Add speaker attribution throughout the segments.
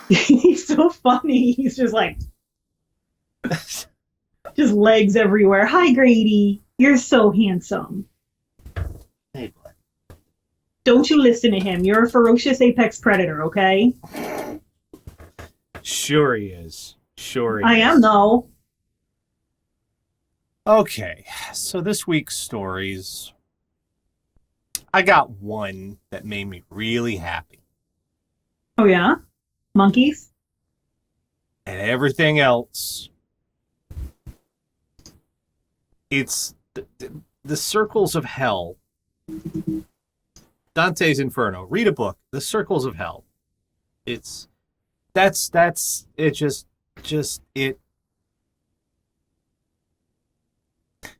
Speaker 1: He's so funny. He's just like, just legs everywhere. Hi, Grady. You're so handsome.
Speaker 2: Hey, bud.
Speaker 1: Don't you listen to him. You're a ferocious apex predator, okay?
Speaker 2: Sure he is. Sure he
Speaker 1: I
Speaker 2: is.
Speaker 1: am, though.
Speaker 2: Okay, so this week's stories, I got one that made me really happy.
Speaker 1: Oh, yeah? Monkeys?
Speaker 2: And everything else, it's the Circles of Hell. Dante's Inferno. Read a book, The Circles of Hell. That's it. Just it.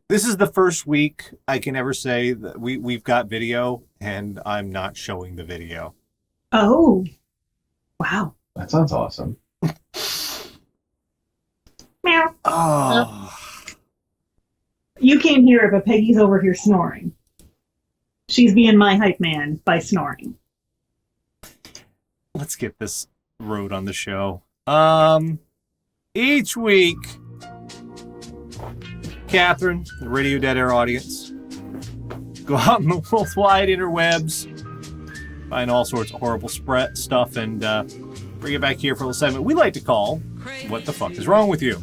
Speaker 2: This is the first week I can ever say that we've got video, and I'm not showing the video.
Speaker 1: Oh. Wow.
Speaker 3: That sounds awesome.
Speaker 1: Meow.
Speaker 2: Oh.
Speaker 1: You can't hear it, but Peggy's over here snoring. She's being my hype man by snoring.
Speaker 2: Let's get this road on the show. Each week, Catherine, the Radio Dead Air audience, go out in the worldwide interwebs, find all sorts of horrible stuff, and bring it back here for a little segment we like to call "What the Fuck Is Wrong with You?"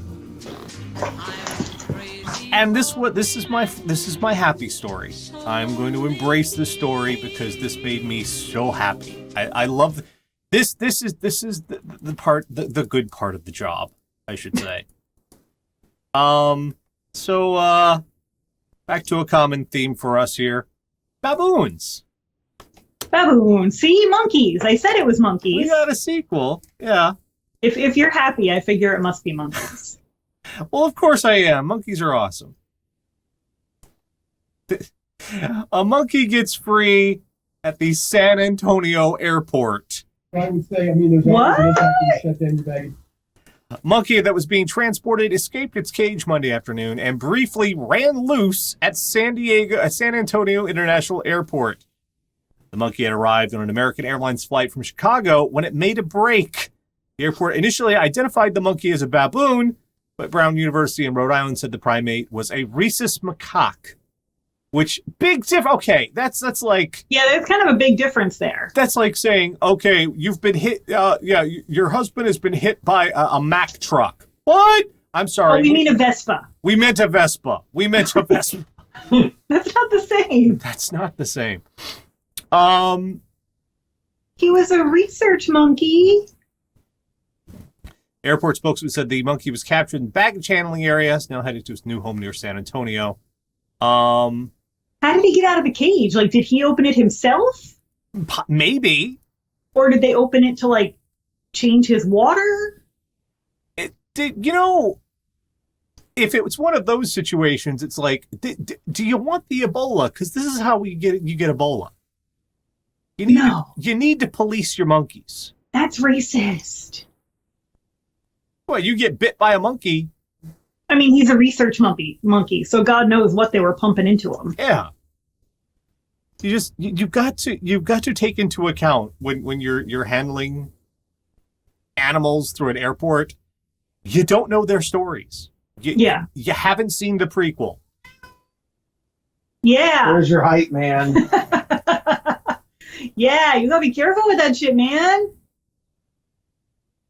Speaker 2: And this is my happy story. I'm going to embrace this story because this made me so happy. I love this. This is the part, the good part of the job, I should say. So back to a common theme for us here: baboons.
Speaker 1: Baboons. See, monkeys. I said it was monkeys.
Speaker 2: We got a sequel. Yeah.
Speaker 1: If you're happy, I figure it must be monkeys.
Speaker 2: Well, of course I am. Monkeys are awesome. A monkey gets free at the San Antonio airport.
Speaker 4: I would say, there's
Speaker 1: What?
Speaker 4: shut down your baggage.
Speaker 2: A monkey that was being transported escaped its cage Monday afternoon and briefly ran loose at San Antonio International Airport. The monkey had arrived on an American Airlines flight from Chicago when it made a break. The airport initially identified the monkey as a baboon, but Brown University in Rhode Island said the primate was a rhesus macaque. Which, big difference. Okay, that's like...
Speaker 1: Yeah, there's kind of a big difference there.
Speaker 2: That's like saying, okay, you've been hit, your husband has been hit by a Mack truck. What? I'm sorry.
Speaker 1: Oh, we mean a Vespa.
Speaker 2: We meant a Vespa.
Speaker 1: That's not the same.
Speaker 2: That's not the same.
Speaker 1: He was a research monkey.
Speaker 2: Airport spokesman said the monkey was captured in the baggage handling area. It's now headed to his new home near San Antonio.
Speaker 1: How did he get out of the cage? Like, did he open it himself?
Speaker 2: Maybe.
Speaker 1: Or did they open it to, like, change his water?
Speaker 2: If it was one of those situations, it's like, do you want the Ebola? Because this is how you get Ebola. You need to police your monkeys.
Speaker 1: That's racist.
Speaker 2: Well, you get bit by a monkey.
Speaker 1: I mean, he's a research monkey, so God knows what they were pumping into him.
Speaker 2: Yeah. You've got to take into account when you're handling animals through an airport, you don't know their stories. You haven't seen the prequel.
Speaker 1: Yeah.
Speaker 3: Where's your hype, man?
Speaker 1: Yeah, you gotta be careful with that shit, man.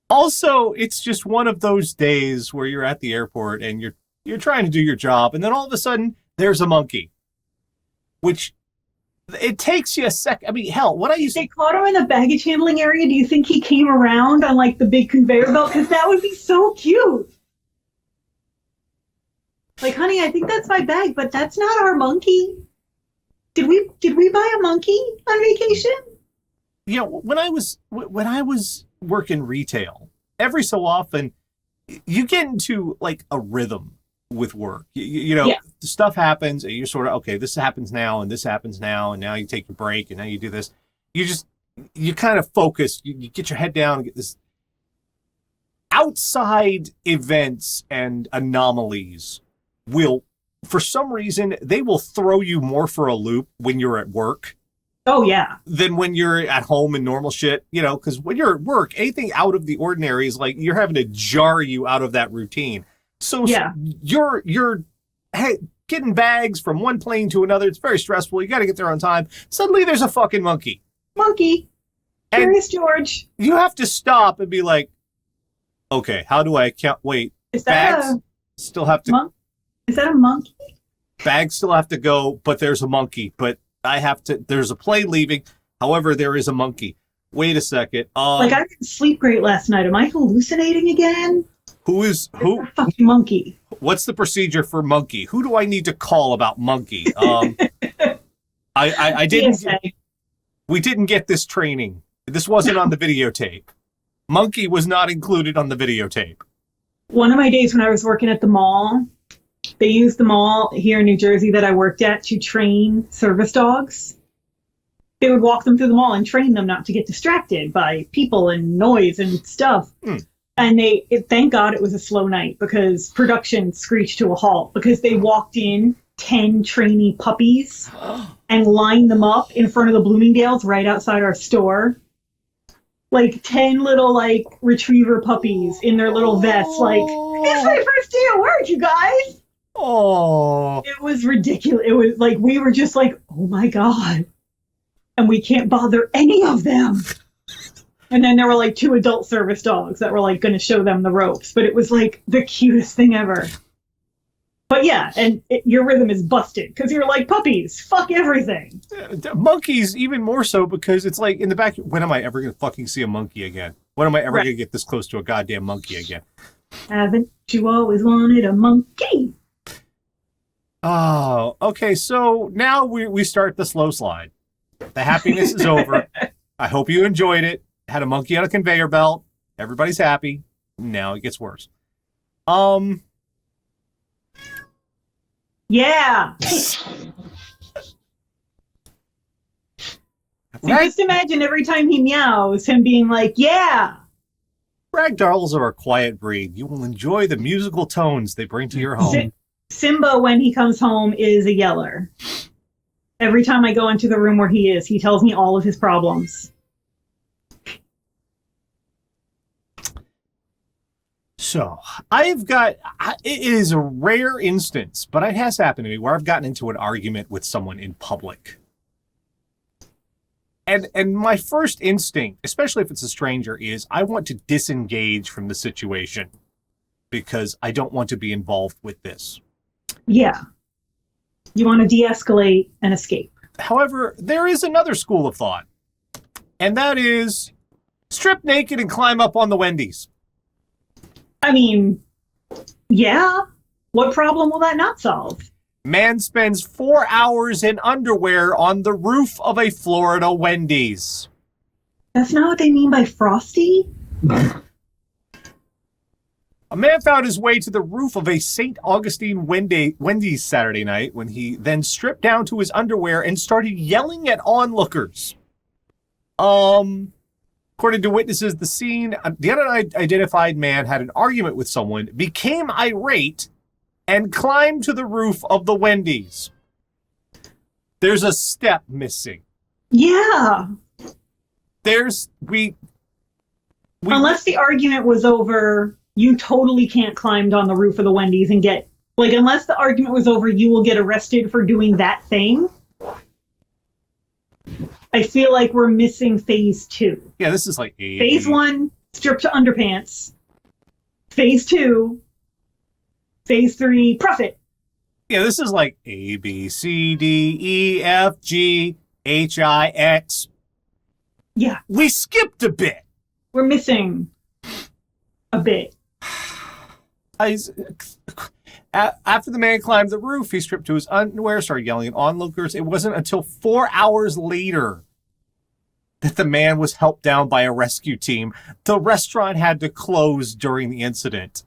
Speaker 2: Also, it's just one of those days where you're at the airport and you're trying to do your job, and then all of a sudden there's a monkey, which it takes you a sec. I mean, hell, what I used
Speaker 1: They caught him in the baggage handling area. Do you think he came around on like the big conveyor belt? Because that would be so cute. Like, honey, I think that's my bag, but that's not our monkey. Did we buy a monkey on vacation?
Speaker 2: You know, when I was working retail, every so often you get into like a rhythm with work. Stuff happens and you're sort of, okay, this happens now and this happens now, and now you take a break and now you do this. You kind of focus, you get your head down and get this. Outside events and anomalies will, for some reason, they will throw you more for a loop when you're at work
Speaker 1: Oh, yeah.
Speaker 2: than when you're at home and normal shit, because when you're at work, anything out of the ordinary is like you're having to jar you out of that routine. So
Speaker 1: Yeah.
Speaker 2: you're getting bags from one plane to another. It's very stressful. You got to get there on time. Suddenly there's a fucking monkey.
Speaker 1: Monkey.
Speaker 2: And
Speaker 1: Curious George.
Speaker 2: you have to stop and be like, okay, how do I count? Wait,
Speaker 1: Is that
Speaker 2: bags still have to
Speaker 1: is that a monkey?
Speaker 2: bags still have to go, but there's a monkey. But there's a plane leaving. However, there is a monkey. Wait a second.
Speaker 1: I didn't sleep great last night. Am I hallucinating again?
Speaker 2: Who?
Speaker 1: Fucking monkey.
Speaker 2: What's the procedure for monkey? Who do I need to call about monkey? I didn't.
Speaker 1: TSA.
Speaker 2: We didn't get this training. This wasn't on the videotape. Monkey was not included on the videotape.
Speaker 1: One of my days when I was working at the mall, they used the mall here in New Jersey that I worked at to train service dogs. They would walk them through the mall and train them not to get distracted by people and noise and stuff. And thank God it was a slow night because production screeched to a halt because they walked in 10 trainee puppies and lined them up in front of the Bloomingdale's right outside our store. 10 little retriever puppies in their little vests. It's my first day at work, you guys.
Speaker 2: Oh,
Speaker 1: It was ridiculous. It was we were just oh my God. And we can't bother any of them. And then there were 2 adult service dogs that were going to show them the ropes. But it was the cutest thing ever. But yeah, and your rhythm is busted because you're puppies, fuck everything.
Speaker 2: monkeys even more so because it's in the back. When am I ever going to fucking see a monkey again? When am I ever going to get this close to a goddamn monkey again?
Speaker 1: Haven't you always wanted a monkey?
Speaker 2: Oh, okay. So now we start the slow slide. The happiness is over. I hope you enjoyed it. Had a monkey on a conveyor belt. Everybody's happy. Now it gets worse.
Speaker 1: Yeah. Just imagine every time he meows, him being yeah.
Speaker 2: Ragdolls are a quiet breed. You will enjoy the musical tones they bring to your home.
Speaker 1: Simba, when he comes home, is a yeller. Every time I go into the room where he is, he tells me all of his problems.
Speaker 2: So, it is a rare instance, but it has happened to me where I've gotten into an argument with someone in public. And my first instinct, especially if it's a stranger, is I want to disengage from the situation because I don't want to be involved with this.
Speaker 1: Yeah. You want to de-escalate and escape.
Speaker 2: However, there is another school of thought, and that is strip naked and climb up on the Wendy's.
Speaker 1: I mean, yeah. What problem will that not solve?
Speaker 2: Man spends 4 hours in underwear on the roof of a Florida Wendy's.
Speaker 1: That's not what they mean by frosty?
Speaker 2: A man found his way to the roof of a St. Augustine Wendy's Saturday night when he then stripped down to his underwear and started yelling at onlookers. According to witnesses, the unidentified man had an argument with someone, became irate, and climbed to the roof of the Wendy's. There's a step missing.
Speaker 1: Yeah.
Speaker 2: Unless
Speaker 1: the argument was over, you totally can't climb on the roof of the Wendy's and get, unless the argument was over, you will get arrested for doing that thing. I feel like we're missing phase 2.
Speaker 2: Yeah, this is
Speaker 1: phase 1, strip to underpants. Phase 2, phase 3, profit.
Speaker 2: Yeah, this is A, B, C, D, E, F, G, H, I, X.
Speaker 1: Yeah.
Speaker 2: We skipped a bit.
Speaker 1: We're missing a bit.
Speaker 2: After the man climbed the roof, he stripped to his underwear, started yelling at onlookers. It wasn't until 4 hours later that the man was helped down by a rescue team. The restaurant had to close during the incident.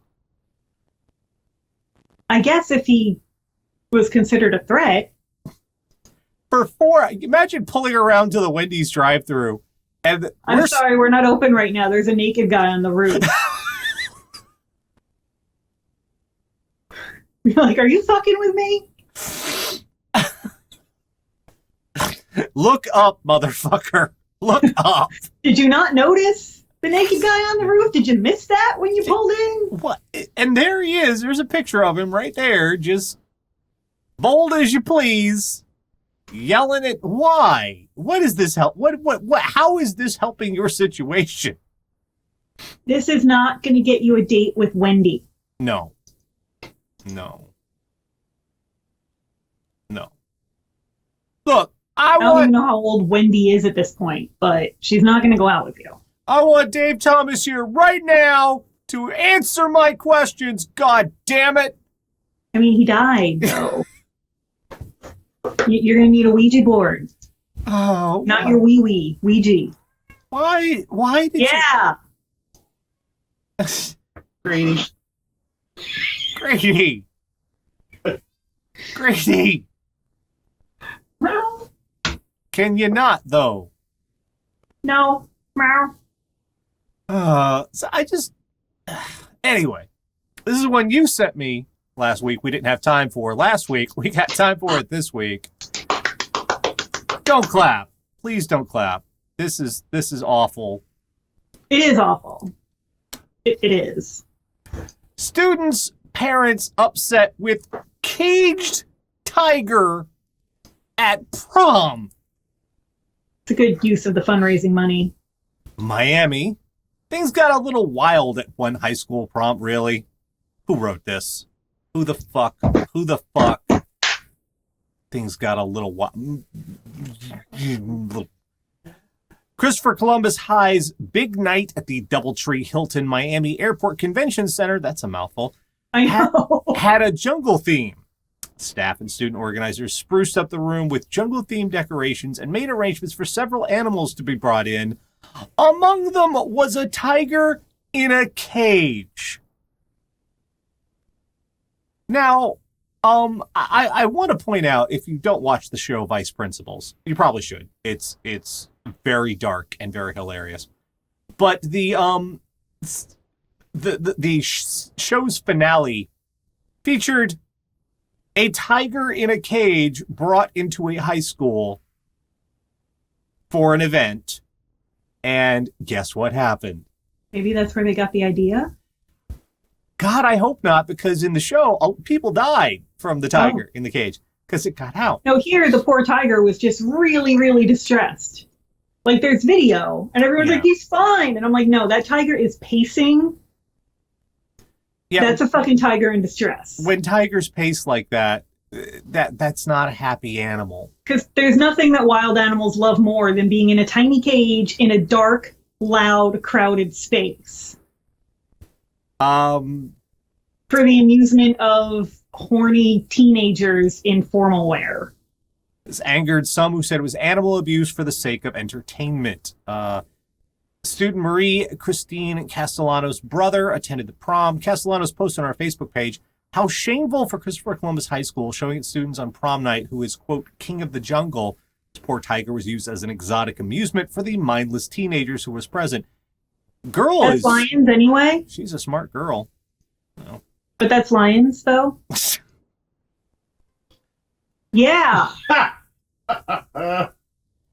Speaker 1: I guess if he was considered a threat.
Speaker 2: Imagine pulling around to the Wendy's drive-thru. And
Speaker 1: I'm sorry, we're not open right now. There's a naked guy on the roof. You're are you fucking with me?
Speaker 2: Look up, motherfucker. Look up.
Speaker 1: Did you not notice the naked guy on the roof? Did you miss that when you pulled in?
Speaker 2: What? And there he is. There's a picture of him right there, just bold as you please, yelling at why? What is this help? What? How is this helping your situation?
Speaker 1: This is not going to get you a date with Wendy.
Speaker 2: No. Look,
Speaker 1: I don't even know how old Wendy is at this point, but she's not going to go out with you.
Speaker 2: I want Dave Thomas here right now to answer my questions. God damn it.
Speaker 1: I mean, he died, though. You're going to need a Ouija board.
Speaker 2: Oh.
Speaker 1: Not your wee-wee. Ouija.
Speaker 2: Why did
Speaker 1: Yeah.
Speaker 2: you... Grady.
Speaker 1: Meow.
Speaker 2: Can you not, though?
Speaker 1: No. Meow.
Speaker 2: So I just... Anyway, this is one you sent me last week. We didn't have time for last week. We got time for it this week. Don't clap. Please don't clap. This is awful.
Speaker 1: It is awful. It is.
Speaker 2: Students' parents upset with caged tiger at prom.
Speaker 1: It's a good use of the fundraising money.
Speaker 2: Miami. Things got a little wild at one high school prom, really. Who wrote this? Who the fuck? Things got a little wild. Christopher Columbus High's big night at the Doubletree Hilton Miami Airport Convention Center, that's a mouthful,
Speaker 1: I know.
Speaker 2: had a jungle theme. Staff and student organizers spruced up the room with jungle-themed decorations and made arrangements for several animals to be brought in. Among them was a tiger in a cage. Now, I want to point out, if you don't watch the show Vice Principals, you probably should. It's very dark and very hilarious. But the show's finale featured a tiger in a cage brought into a high school for an event. And guess what happened?
Speaker 1: Maybe that's where they got the idea.
Speaker 2: God, I hope not, because in the show, people died from the tiger in the cage because it got out.
Speaker 1: No, here the poor tiger was just really, really distressed. Like, there's video, and everyone's like, he's fine. And I'm like, no, that tiger is pacing. Yeah, that's a fucking tiger in distress.
Speaker 2: When tigers pace like that, that's not a happy animal.
Speaker 1: Because there's nothing that wild animals love more than being in a tiny cage in a dark, loud, crowded space. For the amusement of horny teenagers in formal wear.
Speaker 2: This angered some who said it was animal abuse for the sake of entertainment. Student Marie Christine Castellano's brother attended the prom. Castellanos posted on our Facebook page, how shameful for Christopher Columbus High School showing its students on prom night who is, quote, king of the jungle. This poor tiger was used as an exotic amusement for the mindless teenagers who was present.
Speaker 1: That's lions anyway.
Speaker 2: She's a smart girl. No.
Speaker 1: But that's lions, though. Yeah.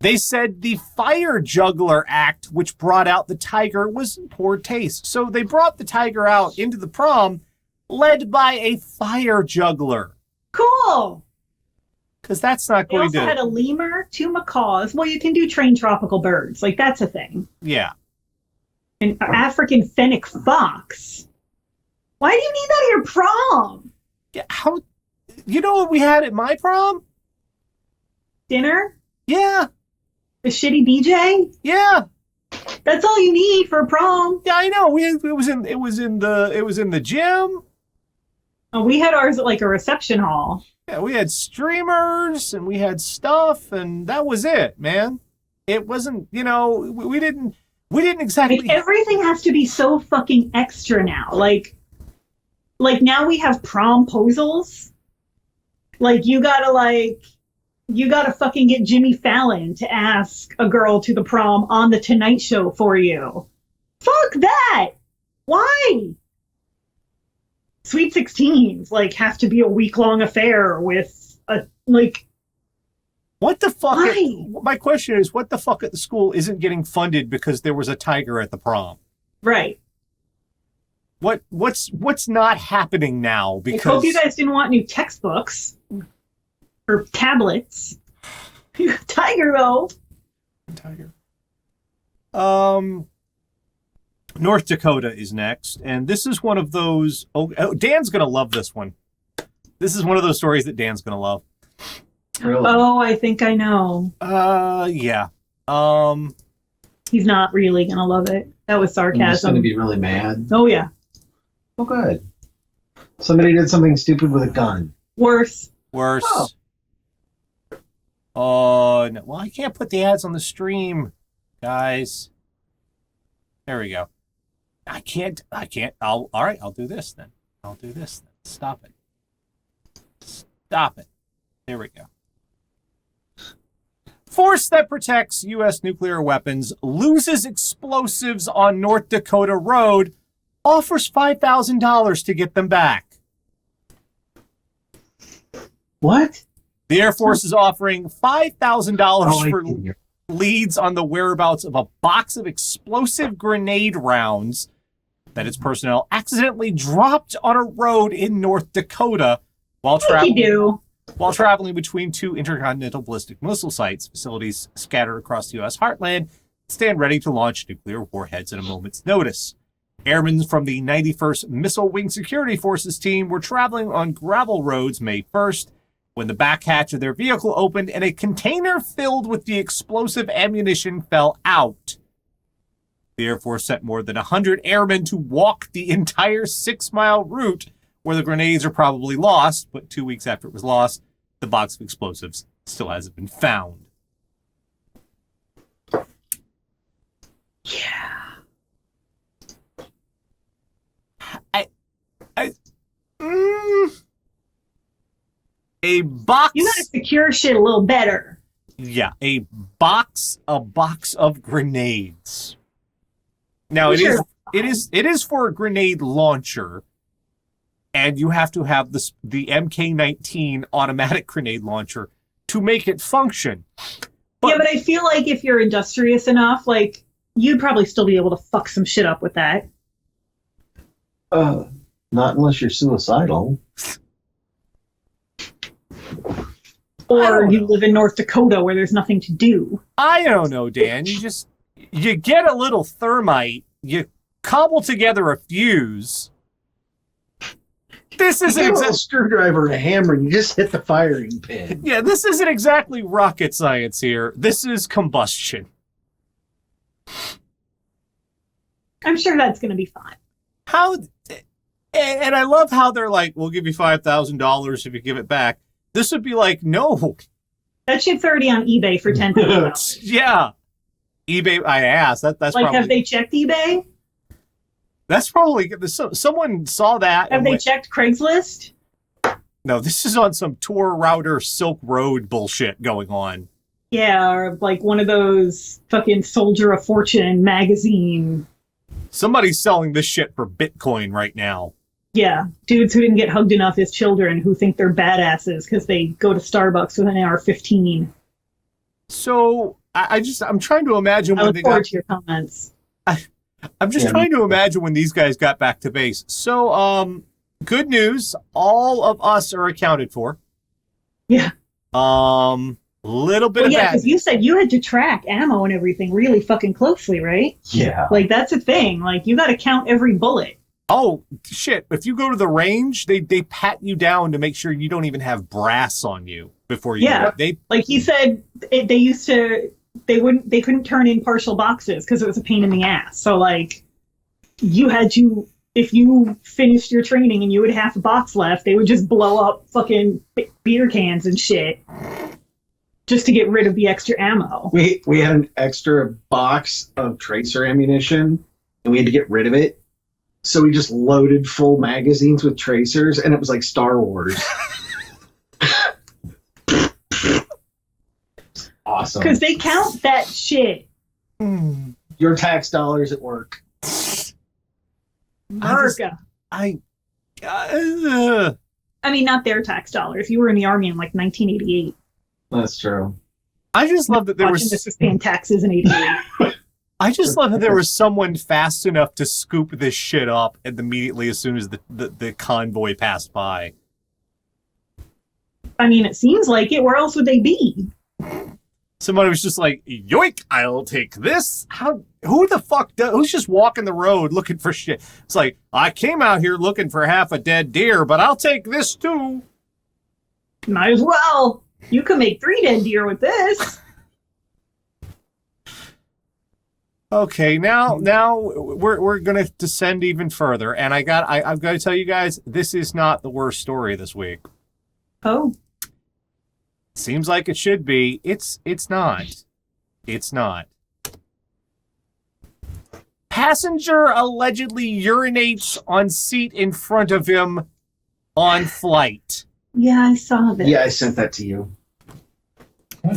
Speaker 2: They said the fire juggler act, which brought out the tiger, was in poor taste. So they brought the tiger out into the prom, led by a fire juggler.
Speaker 1: Cool.
Speaker 2: Because that's not going to...
Speaker 1: They also had a lemur, 2 macaws. Well, you can do train tropical birds. Like, that's a thing.
Speaker 2: Yeah.
Speaker 1: An African fennec fox. Why do you need that at your prom?
Speaker 2: Yeah, how... You know what we had at my prom?
Speaker 1: Dinner?
Speaker 2: Yeah.
Speaker 1: A shitty BJ?
Speaker 2: Yeah.
Speaker 1: That's all you need for a prom.
Speaker 2: Yeah, I know. It was in the gym.
Speaker 1: Oh, we had ours at like a reception hall.
Speaker 2: Yeah, we had streamers and we had stuff, and that was it, man. It wasn't, we didn't exactly.
Speaker 1: Like, everything has to be so fucking extra now. Like now we have promposals. Like you gotta fucking get Jimmy Fallon to ask a girl to the prom on the Tonight Show for you. Fuck that. Why? Sweet 16s have to be a week-long affair with a
Speaker 2: What the fuck?
Speaker 1: Why?
Speaker 2: My question is, what the fuck at the school isn't getting funded because there was a tiger at the prom?
Speaker 1: Right.
Speaker 2: What's not happening now?
Speaker 1: I
Speaker 2: Because
Speaker 1: hope you guys didn't want new textbooks or tablets. Tiger, though.
Speaker 2: Tiger. North Dakota is next, and this is one of those. Oh, Dan's gonna love this one. This is one of those stories that Dan's gonna love.
Speaker 3: Really?
Speaker 1: Oh, I think I know.
Speaker 2: Yeah.
Speaker 1: He's not really gonna love it. That was
Speaker 3: I'm just going
Speaker 1: sarcasm.
Speaker 3: to be really mad.
Speaker 1: Oh yeah,
Speaker 3: Oh, good. Somebody did something stupid with a gun.
Speaker 1: worse.
Speaker 2: Worse.
Speaker 3: Oh.
Speaker 2: Oh, no. Well, I can't put the ads on the stream, guys. There we go. I can't. All right, I'll do this then. Stop it. There we go. Force that protects U.S. nuclear weapons loses explosives on North Dakota road, offers $5,000 to get them back.
Speaker 3: What?
Speaker 2: The Air Force is offering $5,000
Speaker 3: Oh,
Speaker 2: for leads on the whereabouts of a box of explosive grenade rounds that its personnel accidentally dropped on a road in North Dakota while traveling between two intercontinental ballistic missile sites. Facilities scattered across the U.S. heartland stand ready to launch nuclear warheads at a moment's notice. Airmen from the 91st Missile Wing Security Forces team were traveling on gravel roads May 1st when the back hatch of their vehicle opened and a container filled with the explosive ammunition fell out. The Air Force sent more than 100 airmen to walk the entire 6-mile route where the grenades are probably lost, but 2 weeks after it was lost, the box of explosives still hasn't been found.
Speaker 1: Yeah.
Speaker 2: A box.
Speaker 1: You gotta secure shit a little better.
Speaker 2: Yeah, a box of grenades. Now it is for a grenade launcher, and you have to have the MK-19 automatic grenade launcher to make it function.
Speaker 1: Yeah, but I feel like if you're industrious enough, like, you'd probably still be able to fuck some shit up with that.
Speaker 3: Not unless you're suicidal.
Speaker 1: Or you live in North Dakota where there's nothing to do.
Speaker 2: I don't know, Dan. You get a little thermite, you cobble together a fuse. This isn't
Speaker 3: You get a screwdriver and a hammer and you just hit the firing pin.
Speaker 2: Yeah, this isn't exactly rocket science here. This is combustion.
Speaker 1: I'm sure that's going to be fine.
Speaker 2: And I love how they're like, we'll give you $5,000 if you give it back. This would be like, no.
Speaker 1: That shit's already on eBay for $10,000.
Speaker 2: Yeah. eBay, I asked. That's
Speaker 1: like,
Speaker 2: probably,
Speaker 1: have they checked eBay?
Speaker 2: That's probably, someone saw that.
Speaker 1: Have they checked Craigslist?
Speaker 2: No, this is on some tour router Silk Road bullshit going on.
Speaker 1: Yeah, or like one of those fucking Soldier of Fortune magazine.
Speaker 2: Somebody's selling this shit for Bitcoin right now.
Speaker 1: Yeah, dudes who didn't get hugged enough as children who think they're badasses because they go to Starbucks with an AR-15.
Speaker 2: So I'm trying to imagine
Speaker 1: I
Speaker 2: when
Speaker 1: look
Speaker 2: they
Speaker 1: forward
Speaker 2: got.
Speaker 1: to your comments.
Speaker 2: I'm just trying to imagine when these guys got back to base. So, good news. All of us are accounted for.
Speaker 1: Yeah.
Speaker 2: Little bit of
Speaker 1: yeah,
Speaker 2: bad.
Speaker 1: because you said you had to track ammo and everything really fucking closely, right?
Speaker 3: Yeah.
Speaker 1: Like, that's a thing. Like, you got to count every bullet.
Speaker 2: Oh, shit. If you go to the range, they pat you down to make sure you don't even have brass on you before you
Speaker 1: Yeah.
Speaker 2: They
Speaker 1: He said they couldn't turn in partial boxes because it was a pain in the ass. So, like, you had to, if you finished your training and you had half a box left, they would just blow up fucking beer cans and shit just to get rid of the extra ammo.
Speaker 3: We had an extra box of tracer ammunition and we had to get rid of it. So we just loaded full magazines with tracers and it was like Star Wars. Awesome.
Speaker 1: Because they count that shit.
Speaker 3: Your tax dollars at work.
Speaker 1: America.
Speaker 2: I
Speaker 1: I mean, not their tax dollars. You were in the Army in like 1988.
Speaker 3: That's true.
Speaker 2: I just love that there
Speaker 1: Watching
Speaker 2: was.
Speaker 1: this was paying taxes in 83.
Speaker 2: I just love that there was someone fast enough to scoop this shit up and immediately as soon as the convoy passed by.
Speaker 1: I mean, it seems like it. Where else would they be?
Speaker 2: Somebody was just like, yoink, I'll take this. Who the fuck who's just walking the road looking for shit? It's like, I came out here looking for half a dead deer, but I'll take this too.
Speaker 1: Might as well. You can make 3 dead deer with this.
Speaker 2: Okay, now we're gonna descend even further, and I've got to tell you guys, this is not the worst story this week.
Speaker 1: Oh.
Speaker 2: Seems like it should be. It's not. It's not. Passenger allegedly urinates on seat in front of him on flight.
Speaker 1: Yeah, I saw that.
Speaker 3: Yeah, I sent that to you.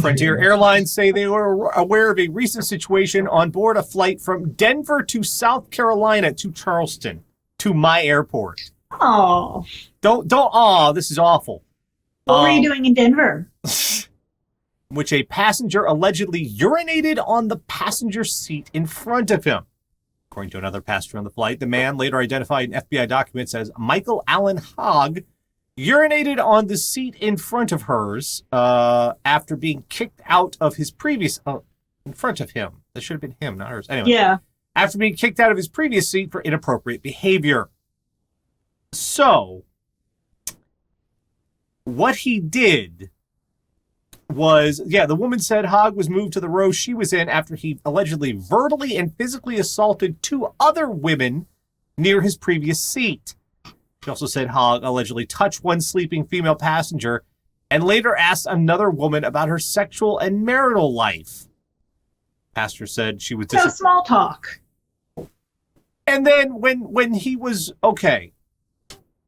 Speaker 2: Frontier Airlines say they were aware of a recent situation on board a flight from Denver to South Carolina to Charleston to my airport.
Speaker 1: Oh.
Speaker 2: Don't, this is awful.
Speaker 1: What were you doing in Denver?
Speaker 2: Which a passenger allegedly urinated on the passenger seat in front of him. According to another passenger on the flight, the man, later identified in FBI documents as Michael Allen Hogg, urinated on the seat in front of hers after being kicked out of his previous... in front of him. That should have been him, not hers. Anyway.
Speaker 1: Yeah.
Speaker 2: After being kicked out of his previous seat for inappropriate behavior. So, what he did was, the woman said Hogg was moved to the row she was in after he allegedly verbally and physically assaulted 2 other women near his previous seat. She also said Hogg allegedly touched one sleeping female passenger and later asked another woman about her sexual and marital life. Pastor said she was
Speaker 1: No small talk.
Speaker 2: And then when he was okay,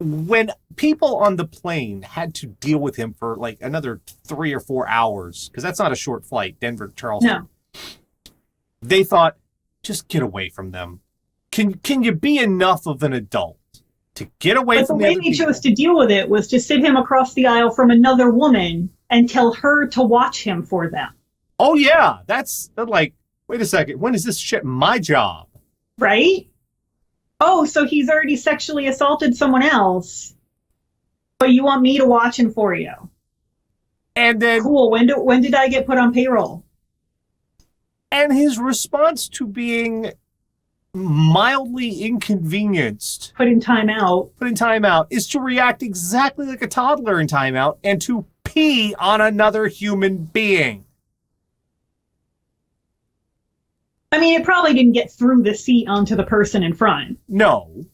Speaker 2: when people on the plane had to deal with him for like another 3 or 4 hours, because that's not a short flight, Denver to Charleston.
Speaker 1: No.
Speaker 2: They thought, just get away from them. Can you be enough of an adult to get away from
Speaker 1: the way
Speaker 2: other
Speaker 1: they
Speaker 2: people?
Speaker 1: chose to deal with it was to sit him across the aisle from another woman and tell her to watch him for them.
Speaker 2: Oh yeah, that's like, wait a second, when is this shit my job?
Speaker 1: Right? Oh, so he's already sexually assaulted someone else, but you want me to watch him for you?
Speaker 2: And then,
Speaker 1: cool. When did I get put on payroll?
Speaker 2: And his response to being mildly inconvenienced,
Speaker 1: put in timeout,
Speaker 2: is to react exactly like a toddler in timeout and to pee on another human being.
Speaker 1: I mean, it probably didn't get through the seat onto the person in front.
Speaker 2: No.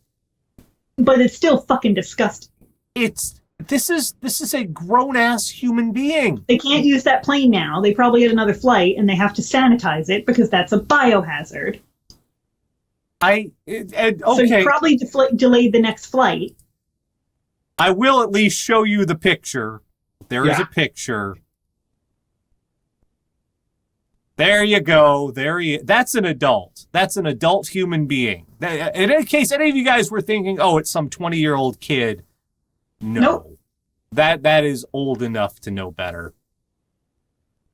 Speaker 1: But it's still fucking disgusting.
Speaker 2: This is a grown-ass human being.
Speaker 1: They can't use that plane now. They probably had another flight, and they have to sanitize it because that's a biohazard.
Speaker 2: Okay.
Speaker 1: So you probably delayed the next flight.
Speaker 2: I will at least show you the picture. There is a picture. There you go. That's an adult. That's an adult human being. In any case, any of you guys were thinking, oh, it's some 20-year-old kid. No.
Speaker 1: Nope.
Speaker 2: That is old enough to know better.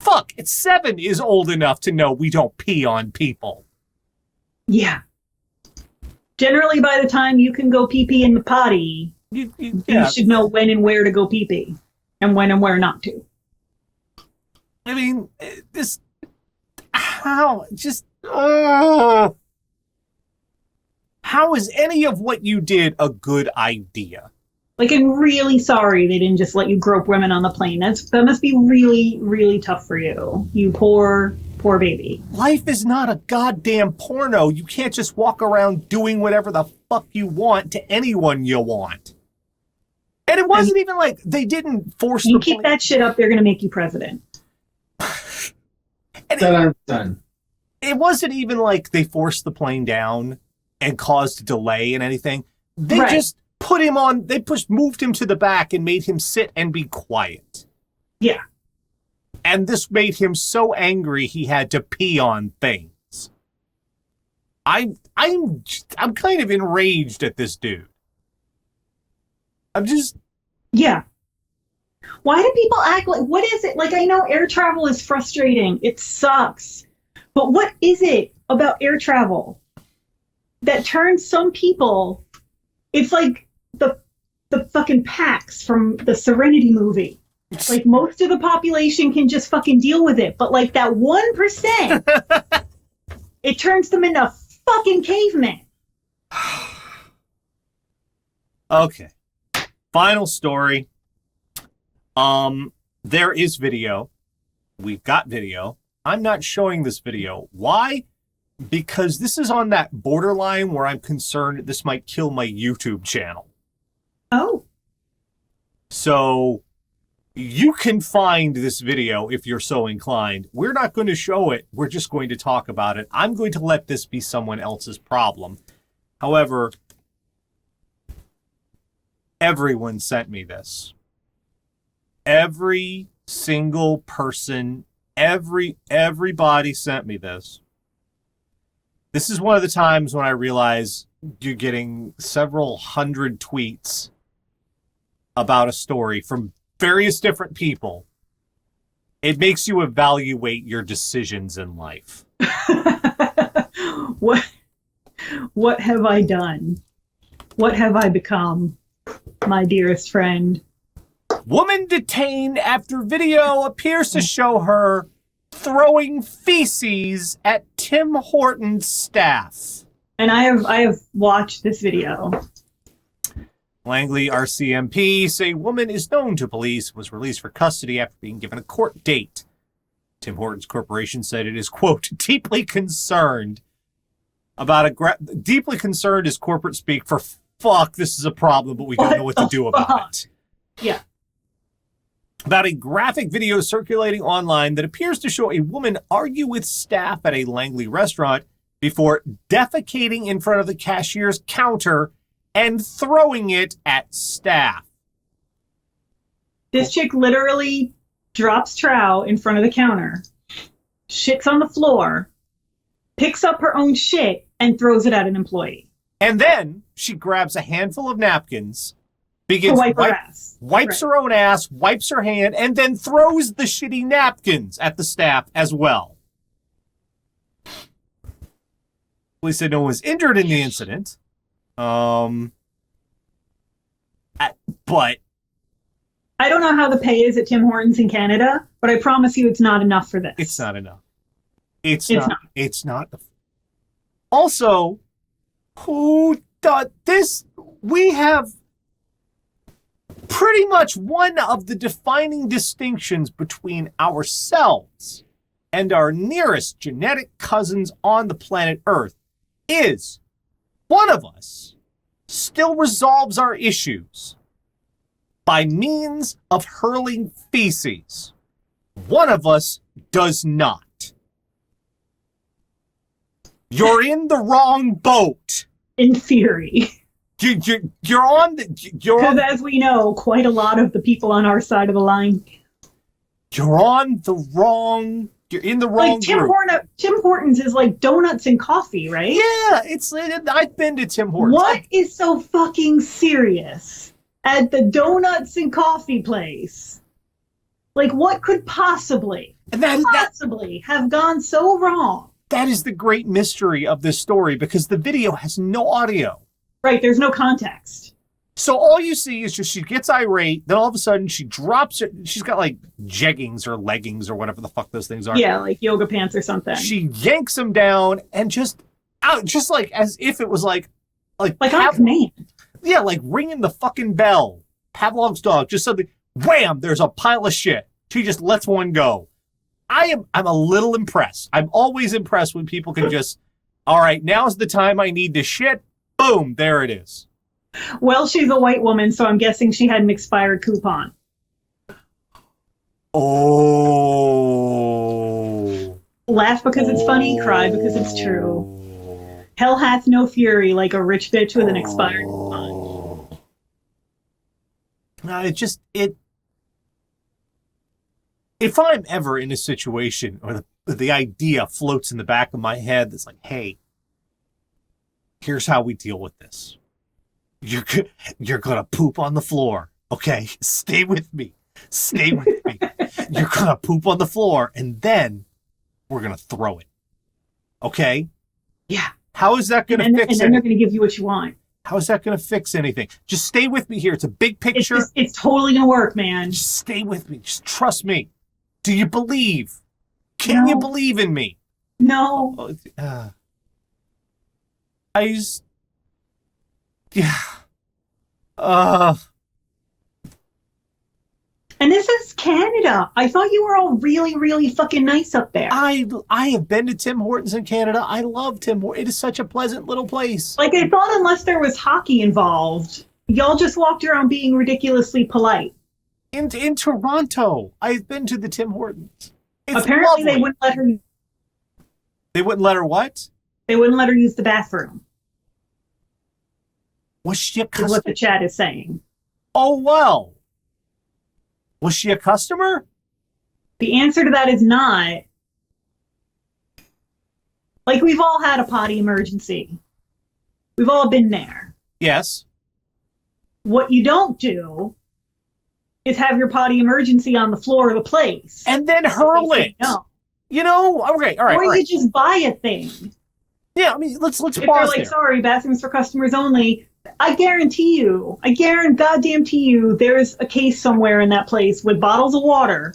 Speaker 2: Fuck, 7 is old enough to know we don't pee on people.
Speaker 1: Yeah. Generally, by the time you can go pee-pee in the potty, you should know when and where to go pee-pee and when and where not to.
Speaker 2: I mean, how is any of what you did a good idea?
Speaker 1: Like, I'm really sorry they didn't just let you grope women on the plane. That must be really, really tough for you. You poor baby.
Speaker 2: Life is not a goddamn porno. You can't just walk around doing whatever the fuck you want to anyone you want. And it wasn't even like they didn't force
Speaker 1: you keep that shit up, they're going to make you president.
Speaker 3: Done.
Speaker 2: It wasn't even like they forced the plane down and caused a delay and anything. They just put him on, moved him to the back and made him sit and be quiet.
Speaker 1: Yeah.
Speaker 2: And this made him so angry he had to pee on things. I'm kind of enraged at this dude. I'm just...
Speaker 1: Yeah. Why do people act like, what is it? Like, I know air travel is frustrating. It sucks. But what is it about air travel that turns some people, it's like the fucking Pax from the Serenity movie. Like, most of the population can just fucking deal with it. But like that 1%, it turns them into fucking cavemen.
Speaker 2: Okay. Final story. There is video. We've got video. I'm not showing this video. Why? Because this is on that borderline where I'm concerned this might kill my YouTube channel.
Speaker 1: Oh.
Speaker 2: So you can find this video if you're so inclined. We're not going to show it. We're just going to talk about it. I'm going to let this be someone else's problem. However, everyone sent me this. Every single person, everybody sent me this. This is one of the times when I realize you're getting several hundred tweets about a story from various different people. It makes you evaluate your decisions in life.
Speaker 1: What have I done? What have I become, my dearest friend?
Speaker 2: Woman detained after video appears to show her throwing feces at Tim Horton's staff.
Speaker 1: And I have watched this video.
Speaker 2: Langley RCMP say woman is known to police, was released for custody after being given a court date. Tim Hortons Corporation said it is, quote, deeply concerned about deeply concerned is corporate speak for fuck, this is a problem, but we don't know what to do about it.
Speaker 1: Yeah.
Speaker 2: About a graphic video circulating online that appears to show a woman argue with staff at a Langley restaurant before defecating in front of the cashier's counter and throwing it at staff.
Speaker 1: This chick literally drops trow in front of the counter, shits on the floor, picks up her own shit, and throws it at an employee.
Speaker 2: And then she grabs a handful of napkins, begins
Speaker 1: to wipe her ass.
Speaker 2: Wipes her own ass, wipes her hand, and then throws the shitty napkins at the staff as well. Police said no one was injured in the incident. But
Speaker 1: I don't know how the pay is at Tim Hortons in Canada, but I promise you it's not enough for this.
Speaker 2: It's not enough. It's not. Also, who thought this? We have pretty much one of the defining distinctions between ourselves and our nearest genetic cousins on the planet Earth is one of us still resolves our issues by means of hurling feces. One of us does not. You're in the wrong boat.
Speaker 1: In theory.
Speaker 2: You're on the...
Speaker 1: Because as we know, quite a lot of the people on our side of the line.
Speaker 2: You're on the wrong... You're in the wrong group.
Speaker 1: Tim Hortons is like donuts and coffee, right?
Speaker 2: Yeah, I've been to Tim Hortons.
Speaker 1: What is so fucking serious at the donuts and coffee place? Like, what could possibly have gone so wrong?
Speaker 2: That is the great mystery of this story, because the video has no audio.
Speaker 1: Right, there's no context.
Speaker 2: So all you see is just she gets irate, then all of a sudden she drops it. She's got like jeggings or leggings or whatever the fuck those things are.
Speaker 1: Yeah, like yoga pants or something.
Speaker 2: She yanks them down and just like as if it was like on
Speaker 1: command.
Speaker 2: Yeah, like ringing the fucking bell. Pavlov's dog, just suddenly, wham, there's a pile of shit. She just lets one go. I'm a little impressed. I'm always impressed when people can just, all right, now's the time I need to shit. Boom, there it is.
Speaker 1: Well, she's a white woman, so I'm guessing she had an expired coupon.
Speaker 2: Oh.
Speaker 1: Laugh because it's funny, cry because it's true. Hell hath no fury like a rich bitch with an expired coupon.
Speaker 2: No, if I'm ever in a situation or the idea floats in the back of my head that's like, hey, here's how we deal with this. You're gonna poop on the floor. Okay, stay with me. Stay with me. You're going to poop on the floor, and then we're going to throw it. Okay?
Speaker 1: Yeah.
Speaker 2: How is that going to fix
Speaker 1: And then
Speaker 2: anything?
Speaker 1: they're going to give you what you want.
Speaker 2: How is that going to fix anything? Just stay with me here. It's a big picture.
Speaker 1: It's totally going to work, man.
Speaker 2: Just stay with me. Just trust me. Do you believe? Can you believe in me?
Speaker 1: No.
Speaker 2: I just... Yeah.
Speaker 1: And this is Canada. I thought you were all really, really fucking nice up there.
Speaker 2: I have been to Tim Hortons in Canada. I love Tim Hortons. It is such a pleasant little place.
Speaker 1: Like, I thought unless there was hockey involved, y'all just walked around being ridiculously polite.
Speaker 2: In Toronto, I've been to the Tim Hortons. It's
Speaker 1: Apparently,
Speaker 2: lovely.
Speaker 1: they wouldn't let her.
Speaker 2: They wouldn't let her what?
Speaker 1: They wouldn't let her use the bathroom.
Speaker 2: Was she a
Speaker 1: Is
Speaker 2: customer?
Speaker 1: what the chat is saying.
Speaker 2: Oh, well. Was she a customer?
Speaker 1: The answer to that is not. Like, we've all had a potty emergency. We've all been there.
Speaker 2: Yes.
Speaker 1: What you don't do is have your potty emergency on the floor of the place.
Speaker 2: And then hurl it.
Speaker 1: No.
Speaker 2: You know? Okay, all right.
Speaker 1: Or
Speaker 2: all
Speaker 1: you
Speaker 2: right.
Speaker 1: just buy a thing.
Speaker 2: Yeah, I mean, let's
Speaker 1: If they're
Speaker 2: pause
Speaker 1: like,
Speaker 2: there.
Speaker 1: sorry, bathrooms for customers only, I guarantee you, goddamn to you, there's a case somewhere in that place with bottles of water.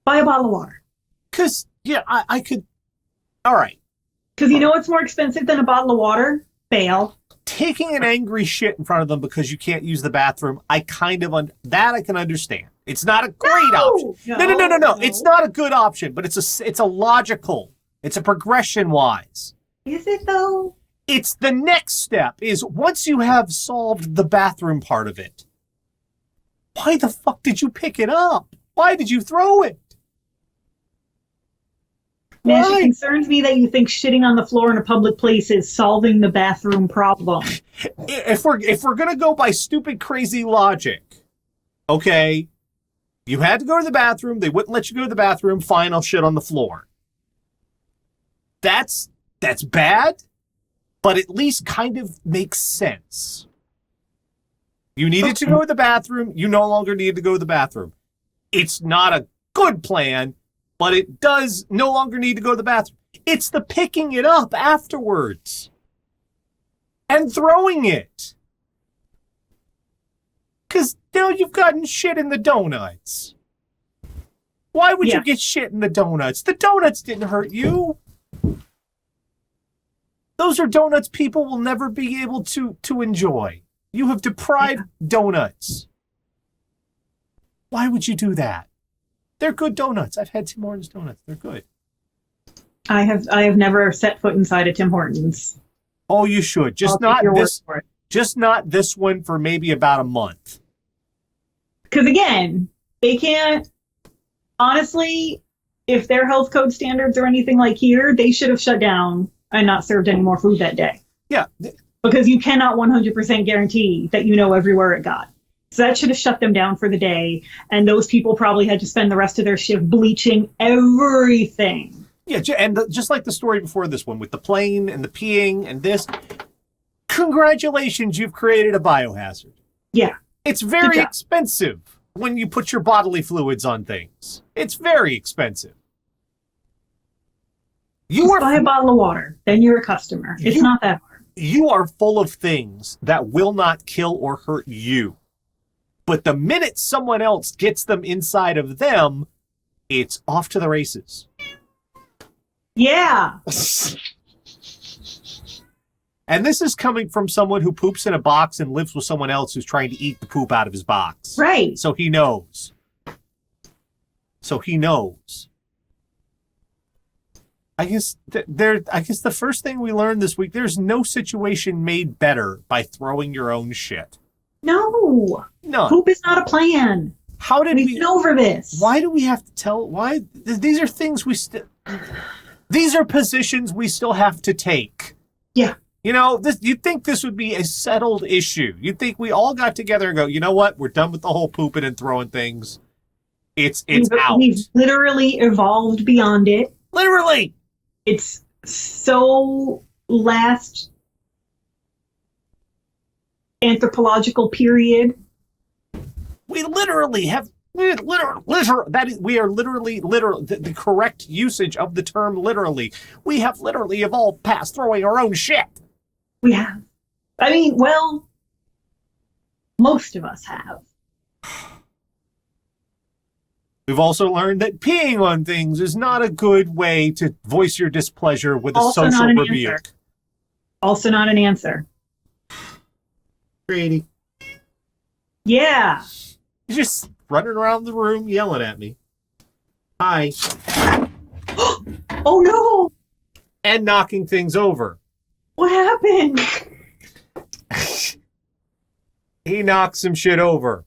Speaker 1: Buy a bottle of water.
Speaker 2: Because, yeah, I could... All right.
Speaker 1: Because you know what's more expensive than a bottle of water? Bail.
Speaker 2: Taking an angry shit in front of them because you can't use the bathroom, I kind of... that I can understand. It's not a great option. No. It's not a good option, but it's a logical... It's a progression-wise.
Speaker 1: Is it, though?
Speaker 2: It's the next step is once you have solved the bathroom part of it, why the fuck did you pick it up? Why did you throw it?
Speaker 1: Nash,
Speaker 2: Why?
Speaker 1: it concerns me that you think shitting on the floor in a public place is solving the bathroom problem.
Speaker 2: If we're gonna go by stupid, crazy logic, okay, you had to go to the bathroom, they wouldn't let you go to the bathroom, fine, I'll shit on the floor. That's bad, but at least kind of makes sense. You needed to go to the bathroom, you no longer need to go to the bathroom. It's not a good plan, but it does no longer need to go to the bathroom. It's the picking it up afterwards and throwing it. Because now you've gotten shit in the donuts. Why would you get shit in the donuts? The donuts didn't hurt you. Those are donuts people will never be able to enjoy. You have deprived donuts. Why would you do that? They're good donuts. I've had Tim Hortons donuts. They're good.
Speaker 1: I have never set foot inside a Tim Hortons.
Speaker 2: Oh, you should. Just
Speaker 1: I'll take your word
Speaker 2: this.
Speaker 1: for it.
Speaker 2: Just not this one for maybe about a month.
Speaker 1: Because again, they can't. Honestly, if their health code standards are anything like here, they should have shut down and not served any more food that day.
Speaker 2: Yeah.
Speaker 1: Because you cannot 100% guarantee that you know everywhere it got. So that should have shut them down for the day. And those people probably had to spend the rest of their shift bleaching everything.
Speaker 2: Yeah, and just like the story before this one with the plane and the peeing and this, congratulations, you've created a biohazard.
Speaker 1: Yeah.
Speaker 2: It's very expensive when you put your bodily fluids on things. It's very expensive.
Speaker 1: Buy a bottle of water, then you're a customer. It's not that hard.
Speaker 2: You are full of things that will not kill or hurt you. But the minute someone else gets them inside of them, it's off to the races.
Speaker 1: Yeah.
Speaker 2: And this is coming from someone who poops in a box and lives with someone else who's trying to eat the poop out of his box.
Speaker 1: Right.
Speaker 2: So he knows. I guess the first thing we learned this week, there's no situation made better by throwing your own shit.
Speaker 1: No.
Speaker 2: None.
Speaker 1: Poop is not a plan.
Speaker 2: How did
Speaker 1: We've been over this.
Speaker 2: Why do we have to tell? Why? These are things these are positions we still have to take.
Speaker 1: Yeah.
Speaker 2: You know, you'd think this would be a settled issue. You'd think we all got together and go, you know what? We're done with the whole pooping and throwing things. It's out.
Speaker 1: We've literally evolved beyond it.
Speaker 2: Literally.
Speaker 1: It's so last anthropological period.
Speaker 2: We literally have we are literally the correct usage of the term literally. We have literally evolved past throwing our own shit.
Speaker 1: We have. I mean, well, most of us have.
Speaker 2: We've also learned that peeing on things is not a good way to voice your displeasure with a
Speaker 1: Also
Speaker 2: social
Speaker 1: not an
Speaker 2: rebuke.
Speaker 1: answer. Also not an answer.
Speaker 2: Brady,
Speaker 1: Yeah.
Speaker 2: you're just running around the room yelling at me. Hi.
Speaker 1: Oh no!
Speaker 2: And knocking things over.
Speaker 1: What happened?
Speaker 2: He knocked some shit over.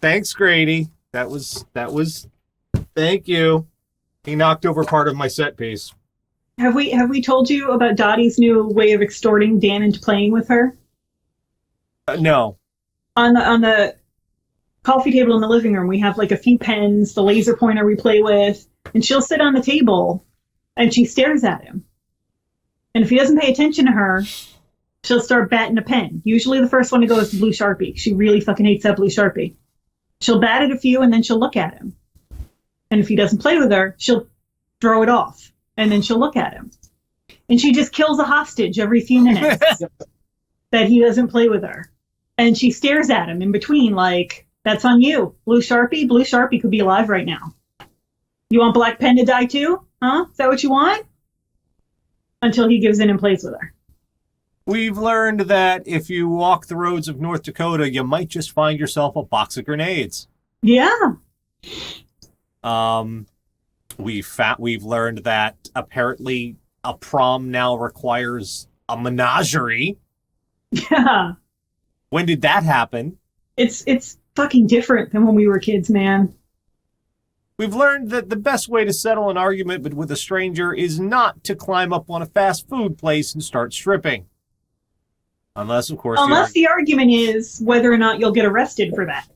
Speaker 2: Thanks, Grady. That was, thank you. He knocked over part of my set piece.
Speaker 1: Have we told you about Dottie's new way of extorting Dan into playing with her?
Speaker 2: No.
Speaker 1: On the coffee table in the living room, we have like a few pens, the laser pointer we play with, and she'll sit on the table and she stares at him. And if he doesn't pay attention to her, she'll start batting a pen. Usually the first one to go is the blue Sharpie. She really fucking hates that blue Sharpie. She'll bat it a few and then she'll look at him. And if he doesn't play with her, she'll throw it off and then she'll look at him. And she just kills a hostage every few minutes that he doesn't play with her. And she stares at him in between like, that's on you. Blue Sharpie? Blue Sharpie could be alive right now. You want Black Pen to die too? Huh? Is that what you want? Until he gives in and plays with her.
Speaker 2: We've learned that if you walk the roads of North Dakota, you might just find yourself a box of grenades.
Speaker 1: Yeah.
Speaker 2: We've learned that apparently a prom now requires a menagerie.
Speaker 1: Yeah.
Speaker 2: When did that happen?
Speaker 1: It's fucking different than when we were kids, man.
Speaker 2: We've learned that the best way to settle an argument with a stranger is not to climb up on a fast food place and start stripping. Unless, of course,
Speaker 1: the argument is whether or not you'll get arrested for that.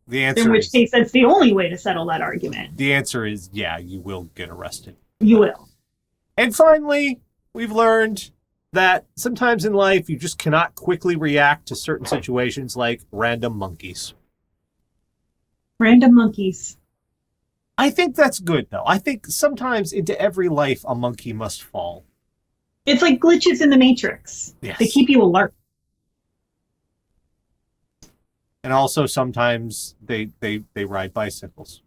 Speaker 2: The answer
Speaker 1: in which case, that's the only way to settle that argument.
Speaker 2: The answer is, yeah, you will get arrested.
Speaker 1: You will.
Speaker 2: And finally, we've learned that sometimes in life, you just cannot quickly react to certain situations like random monkeys.
Speaker 1: Random monkeys.
Speaker 2: I think that's good, though. I think sometimes into every life, a monkey must fall.
Speaker 1: It's like glitches in the Matrix.
Speaker 2: Yes.
Speaker 1: They keep you alert.
Speaker 2: And also sometimes they ride bicycles.